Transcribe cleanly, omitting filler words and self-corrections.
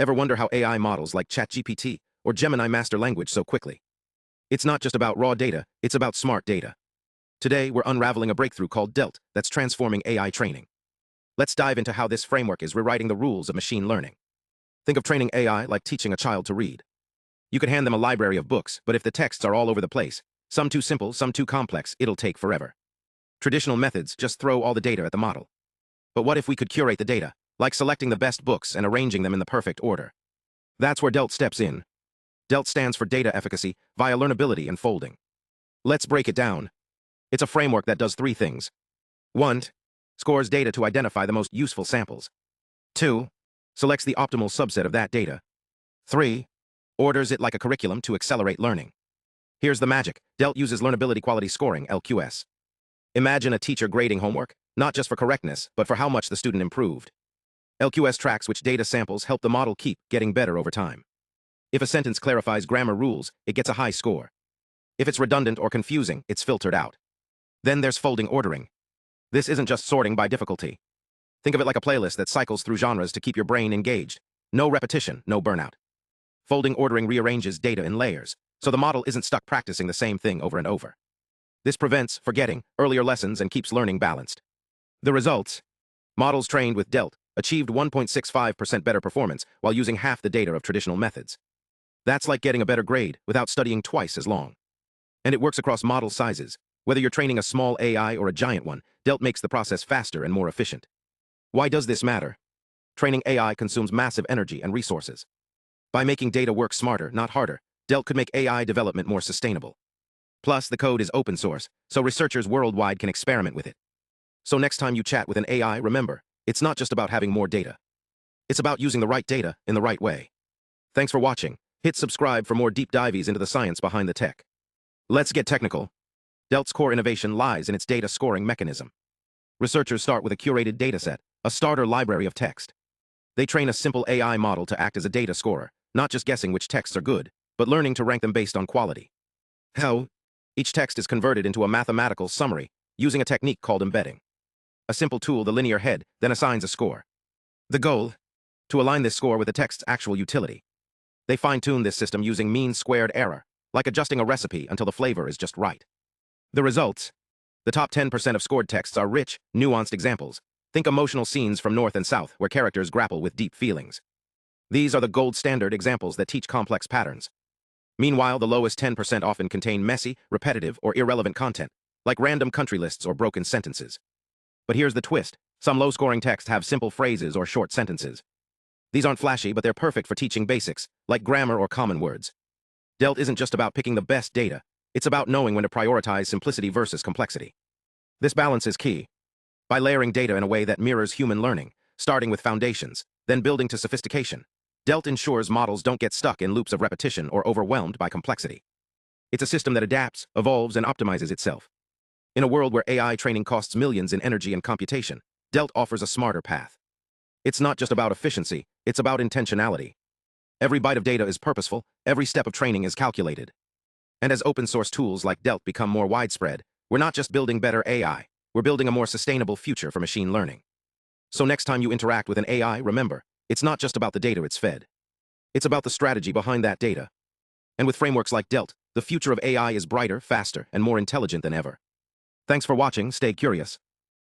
Ever wonder how AI models like ChatGPT or Gemini master language so quickly? It's not just about raw data, it's about smart data. Today, we're unraveling a breakthrough called DELT that's transforming AI training. Let's dive into how this framework is rewriting the rules of machine learning. Think of training AI like teaching a child to read. You could hand them a library of books, but if the texts are all over the place, some too simple, some too complex, it'll take forever. Traditional methods just throw all the data at the model. But what if we could curate the data, like selecting the best books and arranging them in the perfect order? That's where DELT steps in. DELT stands for Data Efficacy via Learnability and Folding. Let's break it down. It's a framework that does three things. 1. Scores data to identify the most useful samples. 2. Selects the optimal subset of that data. 3. Orders it like a curriculum to accelerate learning. Here's the magic. DELT uses Learnability-Quality Scoring, LQS. Imagine a teacher grading homework, not just for correctness, but for how much the student improved. LQS tracks which data samples help the model keep getting better over time. If a sentence clarifies grammar rules, it gets a high score. If it's redundant or confusing, it's filtered out. Then there's folding ordering. This isn't just sorting by difficulty. Think of it like a playlist that cycles through genres to keep your brain engaged. No repetition, no burnout. Folding ordering rearranges data in layers, so the model isn't stuck practicing the same thing over and over. This prevents forgetting earlier lessons and keeps learning balanced. The results? Models trained with DELT achieved 1.65% better performance while using half the data of traditional methods. That's like getting a better grade without studying twice as long. And it works across model sizes. Whether you're training a small AI or a giant one, DELT makes the process faster and more efficient. Why does this matter? Training AI consumes massive energy and resources. By making data work smarter, not harder, DELT could make AI development more sustainable. Plus, the code is open source, so researchers worldwide can experiment with it. So next time you chat with an AI, remember, it's not just about having more data. It's about using the right data in the right way. Thanks for watching. Hit subscribe for more deep dives into the science behind the tech. Let's get technical. DELT's core innovation lies in its data scoring mechanism. Researchers start with a curated dataset, a starter library of text. They train a simple AI model to act as a data scorer, not just guessing which texts are good, but learning to rank them based on quality. How? Each text is converted into a mathematical summary using a technique called embedding. A simple tool, the linear head, then assigns a score. The goal? To align this score with the text's actual utility. They fine-tune this system using mean-squared error, like adjusting a recipe until the flavor is just right. The results? The top 10% of scored texts are rich, nuanced examples. Think emotional scenes from North and South where characters grapple with deep feelings. These are the gold standard examples that teach complex patterns. Meanwhile, the lowest 10% often contain messy, repetitive, or irrelevant content, like random country lists or broken sentences. But here's the twist. Some low-scoring texts have simple phrases or short sentences. These aren't flashy, but they're perfect for teaching basics, like grammar or common words. DELT isn't just about picking the best data. It's about knowing when to prioritize simplicity versus complexity. This balance is key. By layering data in a way that mirrors human learning, starting with foundations, then building to sophistication, DELT ensures models don't get stuck in loops of repetition or overwhelmed by complexity. It's a system that adapts, evolves, and optimizes itself. In a world where AI training costs millions in energy and computation, DELT offers a smarter path. It's not just about efficiency, it's about intentionality. Every byte of data is purposeful, every step of training is calculated. And as open-source tools like DELT become more widespread, we're not just building better AI, we're building a more sustainable future for machine learning. So next time you interact with an AI, remember, it's not just about the data it's fed. It's about the strategy behind that data. And with frameworks like DELT, the future of AI is brighter, faster, and more intelligent than ever. Thanks for watching. Stay curious.